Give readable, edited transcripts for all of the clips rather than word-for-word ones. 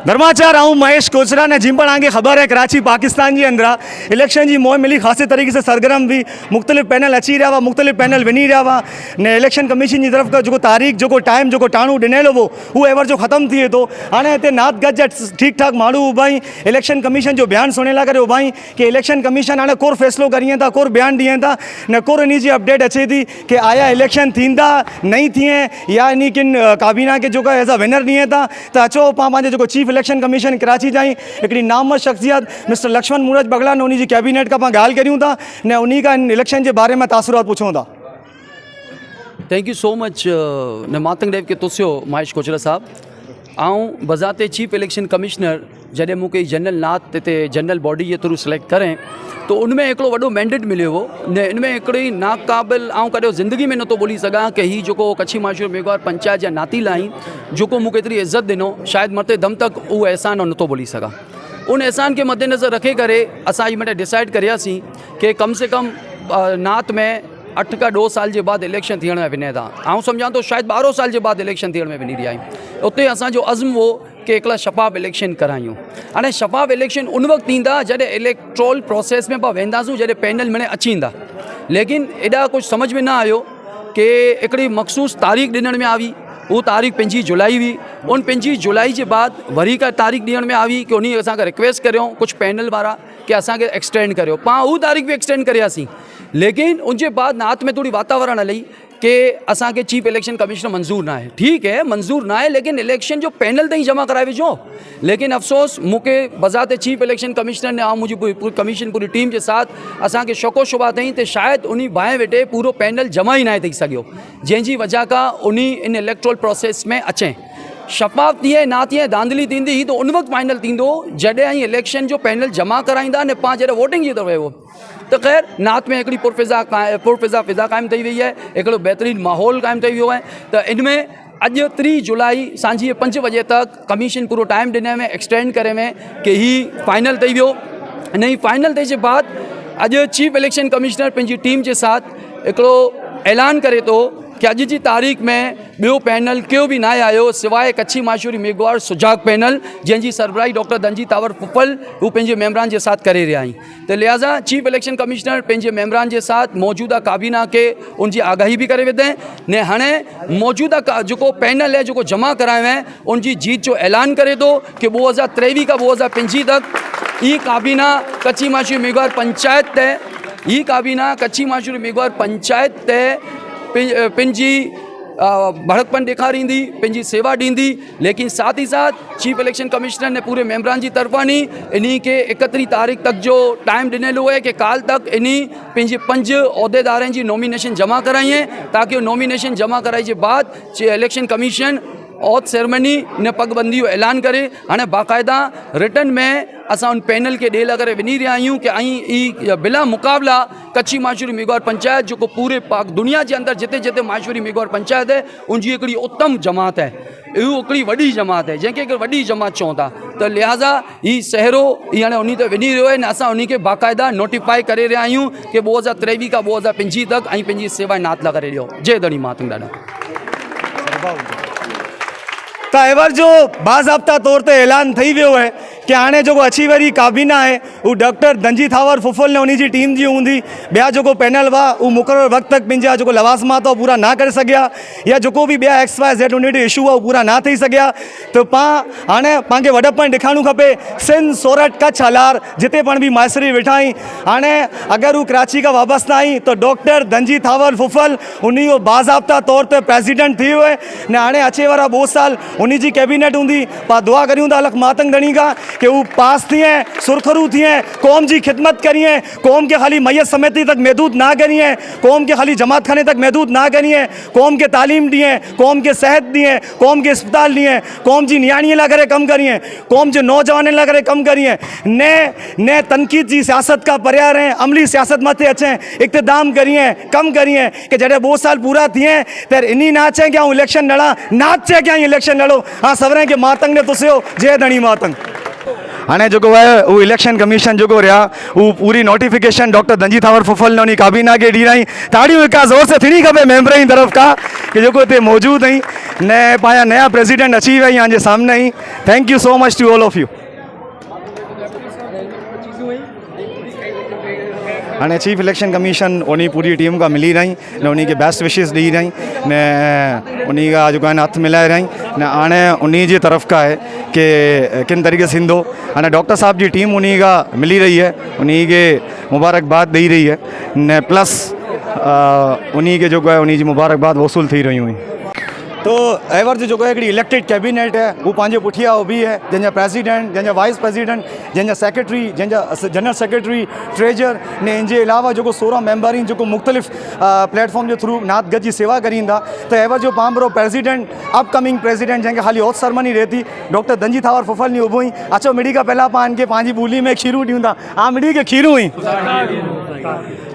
धर्माचार आऊँ महेश कोचरा ने जिन पर आगे खबर है कराची पाकिस्तान जी अंदरा इलेक्शन जी मोह मिली ख़ासी तरीके से सरगर्म भी मुख्तलिफ पैनल अची रहा हुआ मुख्तलिफ पैनल विनी रहा हुआ ने इलेक्शन कमीशन की तरफ का जो तारीख़ जो टाइम जो टाणू ॾिनल वो एवर जो ख़त्म थिए तो हाणे हिते नात गज जा ठीक ठाक माण्हू उभाई इलेक्शन कमीशन जो बयान सुने ला करे उभाई कि इलेक्शन कमीशन हाणे कोर फैसलो करिए था कोर बयान ॾिए था न कोर इन जी अपडेट अचे थी कि आया इलेक्शन थींदा नहीं थिए या इन किन काबीना के जो एज़ अ विनर ॾिए था तो अचो पाँच जो चीफ इलेक्शन कमीशन कराची जी हिकिड़ी नामवद शख्सियत मिस्टर लक्ष्मण मूरज बगला ने उन कैबिनेट का ॻाल्हि करूँ था ने उन्हीं का इलेक्शन के बारे में तासुरात पूछूँ था। थैंक यू सो मच न मातंग डेव के तुस्यो महेश कोचरा साहब आऊँ बजाते चीफ इलेक्शन कमिश्नर जॾहिं मूंखे जनरल नात ते जनरल बॉडी जे थ्रू सिलेक्ट करें तो उनमें हिकिड़ो वॾो मैंडेट मिलियो हो ने इनमें हिकिड़ी नाक़ाबिल आऊं कॾहिं ज़िंदगी में नथो बोली सघां कि ही जेको कच्छी माशूर मेघवार पंचायत जा नाती लाइन जेको मूंखे एतिरी इज़त ॾिनो शायदि मरते दम तक उहो एहसान नथो बोली सघां। उन एहसान के मद्देनज़र रखे करे असां ई मटे डिसाइड करियासीं कि कम से कम नात में 8 का 2 साल के बाद इलेक्शन थियण में विने था आऊं सम्झां तो शायद 12 साल के बाद इलेक्शन थियण में विनी रहिया आहियूं। उते असांजो अज़्म हो कि हिकिड़ा शफ़ाफ़ इलेक्शन करायूं। हाणे शफ़ाफ़ इलेक्शन उन वक़्तु थींदा जॾहिं इलेक्ट्रोल प्रोसेस में पाण वेंदासूं जॾहिं पैनल में अची ईंदा लेकिन एॾा कुछ समझ में न आयो कि हिकिड़ी मखसूस तारीख़ ॾियण में आई वो तारीख़ 5 जुलाई हुई उन 5 जुलाई के बाद वरी का तारीख़ ॾियण में आई कि उन असांखे रिक्वेस्ट करियो कुछ पैनल वारा कि असांखे एक्सटेंड करियो पाण वो तारीख़ भी एक्सटेंड करियासीं लेकिन उनके बाद नात में थोड़ी वातावरण हलई कि असांखे चीफ इलेक्शन कमिश्नर मंजूर ना है। ठीक है मंजूर ना है लेकिन इलेक्शन जो पैनल ताईं जमा कराए विझो। लेकिन अफसोस मूंखे बज़ाते चीफ इलेक्शन कमिश्नर ने ऐं मुंहिंजी पूरी कमीशन पूरी टीम के साथ असांखे शको शुबा अथई तो शायद उन बाएं वेठे पूरो पैनल जमा ही ना थी सघियो जंहिंजी वजह का उन इन इलेक्ट्रोल प्रोसेस में अचें शफ़ाफ़ थिए ना थिए धांधली थींदी ही तो उन वक्त फाइनल थींदो जॾहिं इलेक्शन जो पैनल जमा कराईंदा ने पाण जॾहिं वोटिंग जी तरफ़ वियो तो खैर नात में हिकिड़ी पुरफ़िज़ा फ़िज़ा क़ाइमु थी वई है हिकिड़ो बहितरीनु माहौल क़ाइमु थी वियो है तो इनमें अॼु 3 जुलाई सांझी 5 बजे तक कमीशन पूरो टाइम ॾिने में एक्सटेंड करे में कि ही फाइनल थी वियो। हिन फाइनल थिए जे बाद अॼु चीफ इलेक्शन कमिश्नर पंहिंजी टीम के साथ हिकिड़ो ऐलान करे तो कि अॼु जी तारीख़ में ॿियो पैनल क्यों भी ना आयो सिवाय कच्छी माशूरी मेघवार सुजाग पैनल जंहिंजी सरबराही डॉक्टर दंजी तावर फुफल वो पंहिंजे मेम्बरान के साथ करे रहिया आहिनि तो लिहाजा चीफ इलेक्शन कमिश्नर पंहिंजे मेम्बरान के साथ मौजूदा काबीना के उनकी आगाही भी करे वेंदे ने हाणे मौजूदा जो पैनल है जो जमा करायो है उनकी जीत जो ऐलान करे तो कि 2023 का 2025 तक ये काबीना कच्छी माशूरी मेघवार पंचायत ते ये काबीना कच्छी माशूरी मेघवार पंचायत ते पंहिंजी भड़कपन ॾेखारींदी पंहिंजी सेवा ॾींदी लेकिन साथ ही साथ चीफ इलेक्शन कमिश्नर ने पूरे मेम्बरान की तरफानी इन्हीं के 31 तारीख़ तक जो टाइम ॾिनल हुए कि काल तक इन्हीं पंहिंजे 5 उहिदेदारनि जी नॉमिनेशन जमा कराई है ताकि नॉमिनेशन जमा कराई के बाद इलेक्शन कमीशन ऑथ सेरेमनी ने पगबंदी जो ऐलान करे हाँ बाकायदा रिटर्न में असां उन पैनल के ॾेल करे विनी रहिया आहियूं कि ई बिला मुकाबला कच्छी माशूरी मेघवार पंचायत जो पूरे पाक दुनिया के अंदर जिते जिते माशूरी मेघवार पंचायत है उनकी हिकिड़ी उत्तम जमात है इहो हिकिड़ी वॾी जमात है जैसे हिकिड़ी वॾी जमात चऊं था तो लिहाजा ही सहरो ही हाणे उन ते विनी रहियो है न असां उन खे बाक़ाइदा नोटिफाई करे रहिया आहियूं कि 2023 का 2025 तक ऐं पंहिंजी सेवा नात ला करे ॾियो। जय धणी मातंग ॾाढा तो एवर जो बाज़ाब्ता तौर पर ऐलान थी वो है कि हाँ जो अची वरी काबीना है वो डॉक्टर दंजी थावर फुफल ने उन्हीं की टीम जी होंगी बया जो पैनल वा वो मुकर्रर वक्त तक पंहिंजा जो लवाजमात पूरा ना कर सकिया या जो भी बया XYZ उन इशू वो पूरा ना थी सकिया तो हाँ पाँच वडपन ॾेखारणु खपे सिंध सोरठ कच्छ हलार जिते भी माइसरी वेठा आई हाँ अगर वो कराची का वाबस्ता आई तो डॉक्टर दंजी थावर फुफल उन्हीं बाज़ाब्ता तौर पर प्रेसिडेंट थी हुए ने हाँ अचे वारा 2 साल उन्हीं की कैबिनेट होंगी पा दुआ करूँ था अलग मातंग धणी का कि वो पास थिए सुरखरू थिए कौम की खिदमत करिए कौम के खाली मैयत समिति तक महदूद ना करिए कौम के खाली जमात खाने तक महदूद ना करिए कौम के तालीम दिए कौम के सेहत दिए कौम के अस्पताल दिए कौम की नियाणी ला करे कम करिए कौम के नौजवान ला करे कम करिए ने तनकीद की सियासत का परिया रहें अमली सियासत मथे अचें इक़्तिदाम करिए कम करिए कि जॾहिं 2 साल पूरा थिए त इन्हीं ना अचें कि इलेक्शन लड़ा ना अचे कि इलेक्शन लड़ो हाँ सवरें के मातंग ने तुसियो जय धणी मातंग। हाँ जो है वो इलेक्शन कमीशन जो रहा वो पूरी नोटिफिकेशन डॉक्टर दंजी थावर फुफल ने उन्हीं काबीना के डी रही ताड़ियों का जोर से थी खबे मेम्बर की तरफ का कि जो मौजूद आई ने पाया नया प्रेसिडेंट अची विया यहाँ जे सामने ही। Thank you so much to all of you. हाणे चीफ इलेक्शन कमीशन उन्हीं पूरी टीम का मिली रही ने उन्हीं के बेस्ट विशेस दी रही ने उन्हीं का जो है हथ मिलाए रही ने हाणे उन्हीं जी तरफ का है कि किन तरीके से थींदो। हाणे डॉक्टर साहब जी टीम उन्हीं का मिली रही है, उन्हीं के मुबारकबाद दी रही है ने प्लस उन्हीं के जो है उन्हीं जी मुबारकबाद वसूल थी रही हुई। तो एवर जो है हिकिड़ी इलेक्टेड कैबिनेट है वो पंहिंजे पुठियां ऊबी है, जंहिंजा प्रेसिडेंट, जंहिंजा वाइस प्रेसिडेंट, जंहिंजा सेक्रेटरी, जंहिंजा जनरल सेक्रेटरी, ट्रेजर ने इन जे अलावा जो 16 मेंबर आहिनि जो मुख़्तलिफ़ प्लेटफॉर्म जे थ्रू नात गज जी सेवा करींदा। तो एवर जो पांबरो प्रेसिडेंट अपकमिंग प्रेसिडेंट जंहिंखे खाली ओथ सेरेमनी रहती डॉक्टर दंजी थावर फुफल ने उबो ही अचो मिड़ी का पहला पान के पंहिंजी ॿोली में खीरू ॾींदा आ मिड़ी के खीरू ही।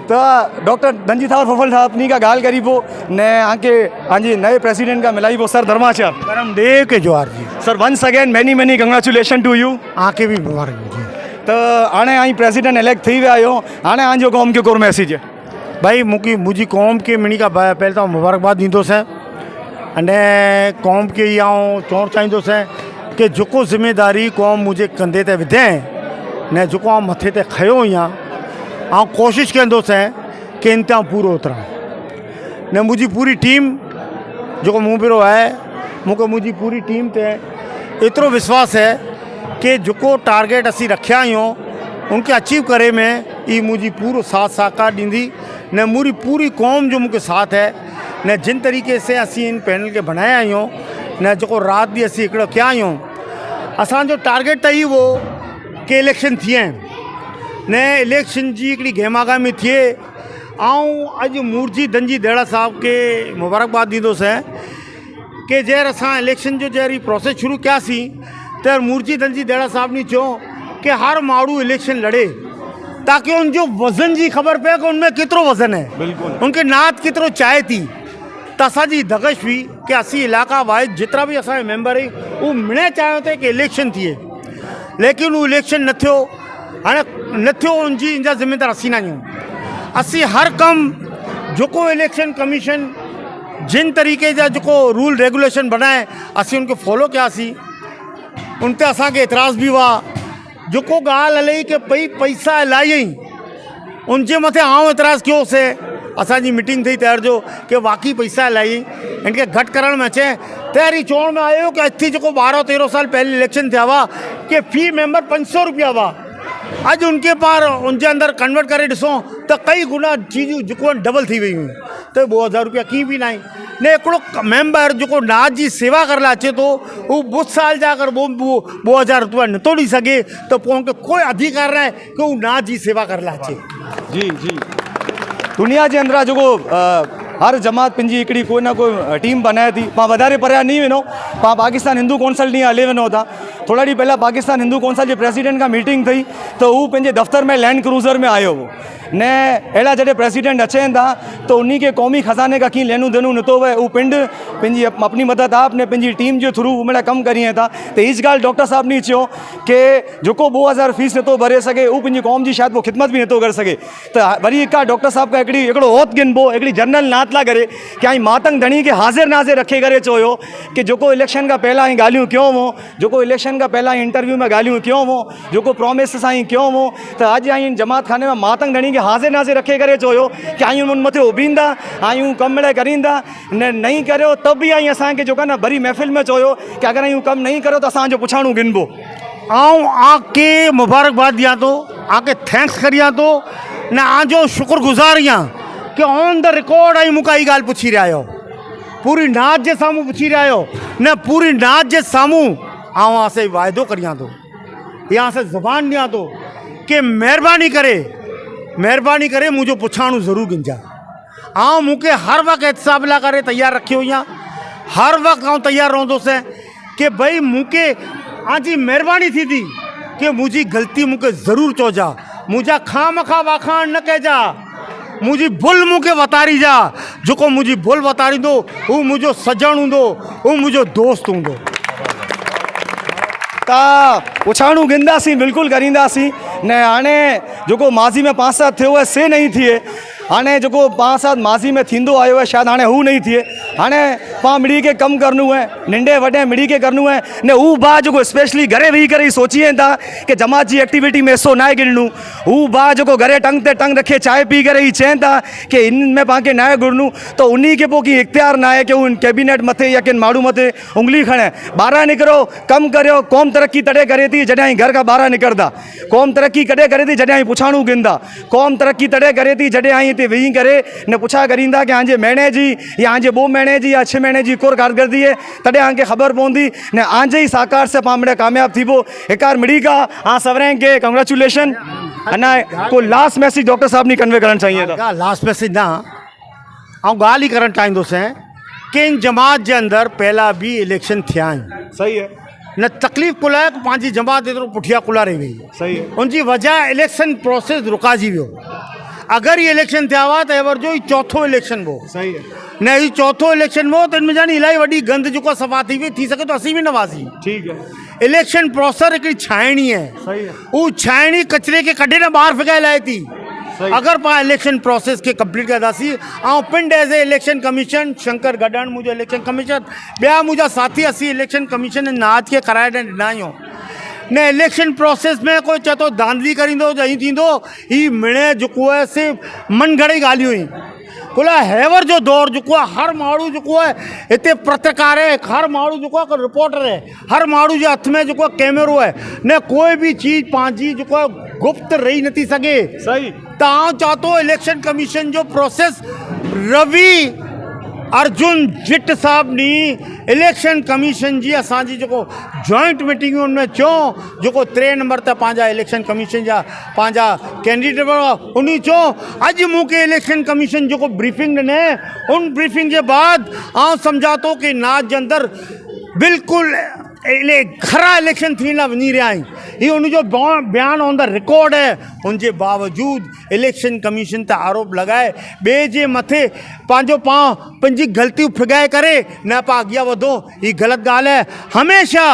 तो डॉक्टर दंजी थावर फुफल साहब नी का गाल करी पो ने आके हांजी नए प्रेसिडेंट का मिलाई पो सर धर्माचार करम देव के जोहार जी। Sir once again many congratulation to you. आके भी मुबारक जी। तो हाणे आई प्रेसिडेंट इलेक्ट थी विया आहियो, हाणे आंजो क़ौम खे कोर मैसेज है? भाई मुंहिंजी क़ौम खे मिणी खां पहिरियों त मुबारकबाद ॾींदुसि अने क़ौम खे इहा आउं चवणु चाहींदुसि कि जेको ज़िम्मेदारी क़ौम मुंहिंजे कंधे ते विधाई ने जेको आउं मथे ते खयो आहियां आउं कोशिशि कंदुसि कि इंतिहां पूरो उतरां ने मुंहिंजी पूरी टीम जेको मूं पहिरियों आहे मूंखे मुंहिंजी पूरी टीम ते एतिरो विश्वास है कि जेको टारगेट असीं रखिया आहियूं उनखे अचीव करे में ई मुझी पूरो साथ साकार ॾींदी ने मुझी पूरी कौम जो मुझे साथ है ने जिन तरीके से असीं इन पैनल के बनाया आहियूं ने जो रात ॾींहुं असीं हिकिड़ो कया आहियूं असांजो टारगेट त ई हो कि इलेक्शन थिए ने इलेक्शन जी हिकिड़ी गहमागहमी थिए। ऐं अॼु मूर्जी दंजी देड़ा साहब के मुबारकबाद ॾींदुसि कि जैर असां इलेक्शन जो जहिड़ी प्रोसेस शुरू कयासीं त मूर्जी दंजी देड़ा साहब ने चयो कि हर माण्हू इलेक्शन लड़े ताकि उनजो वज़न जी ख़बर पए कि उनमें केतिरो वज़न है, बिल्कुल उनके नात केतिरो चाहे थी। तो असांजी दगश हुई कि असीं इलाका वाइज जितना भी असांजे मेंबर आहियूं उहो मिणे चाहियो थे कि इलेक्शन थिए, लेकिन वो इलेक्शन न थियो। हाणे न थियो उनजी इनजा ज़िम्मेदार असीं न आहियूं। असीं हर कम जेको इलेक्शन कमीशन जिन तरीक़े जा जेको रूल रेगुलेशन बनाए असीं उनखे फॉलो कयासीं। उन ते असांखे एतिराज़ बि हुआ जेको ॻाल्हि हले कि भई पैसा इलाही उनजे मथे आउं एतिराज़ कयोसीं। असांजी मीटिंग थी तयार जो कि वाकई पैसा इलाही इनखे घटि करण में अचे तयारी चवण में आयो कि अॼु जेको 12-13 साल पहले इलेक्शन थिया हुआ कि फ़ी मेंबर 500 रुपया हुआ, अॼु उनके पार उनजे अंदरि कन्वर्ट करे ॾिसूं त कई गुना चीज़ूं जेको डबल थी वयूं त 2000 रुपया की बि न आहे ने हिकिड़ो मेंबर जेको नाज जी सेवा करण लाइ अचे थो उहो 2 साल जा अगरि 2000 रुपया नथो ॾेई सघे त पोइ उनखे कोई अधिकार न आहे कि उहो नाज जी सेवा करण लाइ अचे। जी जी दुनिया जे अंदरां जेको हर जमात पंहिंजी हिकिड़ी कोई ना कोई टीम बनाए थी। पाण वधारे परियां नहीं वञो, पाण पाकिस्तान हिंदू कौंसल ॾींहुं हले वञो था। थोरा ॾींहं पहिला पाकिस्तान हिंदू कौंसल जे प्रेसिडेंट खां मीटिंग थी त हू पंहिंजे दफ़्तर में लैंड क्रूज़र में आयो हो ने अहिड़ा जॾहिं प्रेसिडेंट अचनि था तो उन्हीं के क़ौमी ख़ज़ाने का कीअं लेनू देनू नथो वहे। उहो पिंड पंहिंजी अपनी मदद आप ने पंहिंजी टीम जे थ्रू उमिड़ा कमु करिए था। त हीअ ॻाल्हि डॉक्टर साहब ने चयो कि जेको 2000 फीस नथो भरे सघे उहो पंहिंजी क़ौम जी शायदि वो ख़िदमत बि नथो करे सघे। त वरी हिकु डॉक्टर साहब का हिकिड़ो ओत गिनबो हिकिड़ी जनरल नात लाइ करे कि आई मातंग धणी खे हाज़िर नाज़िर रखे करे चयो कि जेको इलेक्शन खां पहिला ही ॻाल्हियूं कयो हो, जेको इलेक्शन खां पहिला इंटरव्यू में ॻाल्हियूं कयो हो, जेको प्रोमिस सां ही कयो हो त अॼु आई जमात खाने में मातंग धणी खे हाज़िर नाज़िर रखे करे चयो कि आयूं उन मथे उबींदा आयूं कम मिड़े करींदा न नहीं करियो तब भी आई असांखे जो ना भरी महफ़िल में चयो कि अगर आयूं कम नहीं करो तो असांजो पुछाणू गिनबो। आऊं आके मुबारकबाद दियां तो आके थैंक्स करियां तो न आजो शुक्रगुजार आहियां कि ऑन द रिकॉर्ड आई मूंखां ई ॻाल्हि पुछी रहिया आहियो, पूरी नात जे साम्हूं पुछी रहिया आहियो न पूरी नात जे साम्हूं आऊं आसे वाइदो करियां थो या आसे ज़बान ॾियां थो कि महिरबानी करे मुंहिंजो पुछाणू ज़रूरु गिनजा। आऊं मूंखे हर वक़्तु एहतिसाब लाइ करे तयारु रखियो आहियां, हर वक़्तु आउं तयारु रहंदुसि कि भई मूंखे आजी महिरबानी थी थी कि मुंहिंजी ग़लती मूंखे ज़रूरु चइजा, मुंहिंजा खामखा वाखाण न कइजा, मुंहिंजी भुल मूंखे वतारी जा, जेको मुंहिंजी भुल वतारींदो हू मुंहिंजो सजण हूंदो, हू मुंहिंजो दोस्त हूंदो। पुछाणू गिनदासीं बिल्कुलु करींदासीं न हाणे जेको माज़ी में 5 साल थियो आहे से नहीं थिए। हाणे जेको पाण सां माज़ी में थींदो आयो आहे शायदि हाणे हू नहीं थिए। हाणे पाण मिड़ी के कमु करणो आहे, नंढे वॾे मिड़ी के करणो आहे ने हू भाउ जेको स्पेशली घरे वेही करे ई सोची वेंदा कि जमात जी एक्टिविटी में हिसो नाहे गिणणो। हू भाउ जेको घरे टंग ते टंग रखे चांहि पी करे ई चवनि था कि इन में पाण खे नाहे घुरणो, त उन खे पोइ की इख़्तियार न आहे कि हू कैबिनेट मथे या किन माण्हू मथे उंगली खणे। ॿाहिरां निकिरो, कमु करियो। क़ौम तरक़ी तॾहिं करे थी जॾहिं घर खां ॿाहिरां निकिरंदा। क़ौम तरक़ी कॾहिं करे थी जॾहिं पुछाणू गिंदा। क़ौम तरक़ी तॾहिं करे थी जॾहिं हिते वेही करे न पुछा करींदा कि हांजे महीने जी या हांजे 2 महीने जी या 6 महीने जी कोर कारकर्दी है, तॾहिं हांखे ख़बर पवंदी न आंजे ही साकार से पाण मिड़े कामयाब थी वो। हिकार मिड़ी का हाँ सवरें के कंग्रेचुलेशन। अना को लास्ट मैसेज डॉक्टर साहब ने कन्वे करण चाहिए था। लास्ट मैसेज ना ऐं ॻाल्हि ई करणु चाहींदुसि कि इन जमात जे अंदरि पहिला बि इलेक्शन थिया आहिनि। सही है, न तकलीफ़ कुल आहे पंहिंजी जमात एतिरो पुठियां कुलारे वई। सही है, उनजी वजह इलेक्शन प्रोसेस रुकाजी वियो। अगरि ये इलेक्शन थिया हुआ त एवर जो ही चौथो इलेक्शन हो। सही है, न ही चौथो इलेक्शन हो त इनमें जानी इलाही वॾी गंद जेको सफ़ा थी वई, थी सघे तो असीं बि न हुआसीं। ठीक है, इलेक्शन प्रोसेस हिकिड़ी छाइणी आहे। सही है, उहा छाइणी कचिरे खे कढे न ॿाहिरि फिगाए लाहे थी। अगर पाण इलेक्शन प्रोसेस के कंप्लीट कंदासीं ऐं पिंड as a election commission, Shankar गडन मुंहिंजो इलेक्शन कमीशन, ॿिया मुंहिंजा साथी असीं इलेक्शन कमीशन नाज के कराए ॾिना आहियूं। न इलेक्शन प्रोसेस में कोई चए थो धांधली करींदो जहीं थींदो, ही मिणे जेको आहे सिर्फ़ु मन घड़े ॻाल्हियूं ई कुला हैवर जो दौर जेको आहे। हर माण्हू जेको आहे हिते पत्रकार आहे, हर माण्हू जेको आहे रिपोर्टर आहे, हर माण्हू जे हथ में जेको कैमरो आहे। न कोई भी चीज़ पंहिंजी जेको आहे गुप्त रही नथी सघे। सही तव्हां चओ थो इलेक्शन कमीशन जो प्रोसेस रवि अर्जुन जिट साहब नी इलेक्शन कमीशन जी असांजी जेको जॉइंट मीटिंग में चयो जेको 3 नंबर ते पंहिंजा इलेक्शन कमीशन जा पंहिंजा कैंडिडेट उन चयो अॼु मूंखे इलेक्शन कमीशन जेको ब्रीफिंग ॾिने, उन ब्रीफिंग के बाद आउं सम्झा थो कि नाज जे अंदरि बिल्कुलु खरा इलेक्शन थी वञी रहिया आहिनि। ये उनजो बयान ऑन द रिकॉर्ड है। उनके बावजूद इलेक्शन कमीशन ते आरोप लगाए ॿिए जे मथे पंहिंजो पाण पंहिंजी ग़लतियूं फिगाए करे न पा अॻियां वधो, ये ग़लति ॻाल्हि है। हमेशा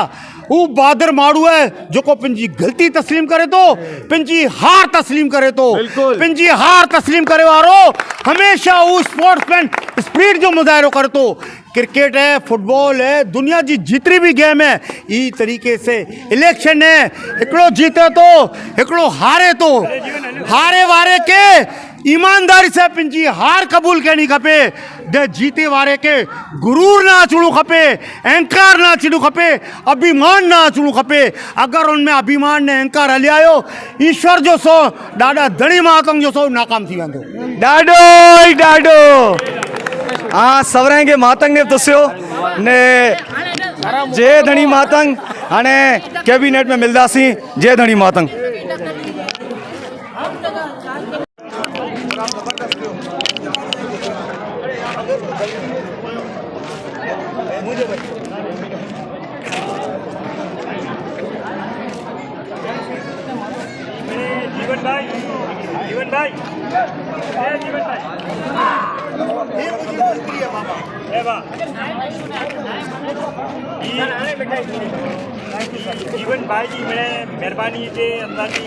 वो बहादुर माण्हू है जेको पंहिंजी ग़लती तस्लीम करे तो, पंहिंजी हार तस्लीम करे तो। पंहिंजी हार तस्लीम करे वारो हमेशा वो स्पोर्ट्समैन स्पिरिट जो मुज़ाहिरो करे तो। क्रिकेट है, फुटबॉल है, दुनिया की जितनी भी गेम है, ई तरीके से इलेक्शन है। हिकिड़ो जीते तो, हिकिड़ो हारे तो। हारे वारे के ईमानदारी से पंहिंजी हार कबूल करनी खपे। जीते वारे के गुरूर ना अचणो खपे, अहंकार ना अचणो खपे, अभिमान ना अचणो खपे। अगर उनमें अभिमान ने अहंकार हली आयो, ईश्वर जो सो ॾाढा धणी महात्म जो सो नाकाम थी वेंदो। ॾाढो ई ॾाढो हाँ सवरें के मातंग ने तुसियो ने जय धनी मातंग। हाणे कैबिनेट में मिलदासीं। जय धनी मातंग। जीवन भाई, जीवन भाई, जीवन भाई, ए बा, जीवन भाई जी मेरे मेहरबानी जे अंदर जी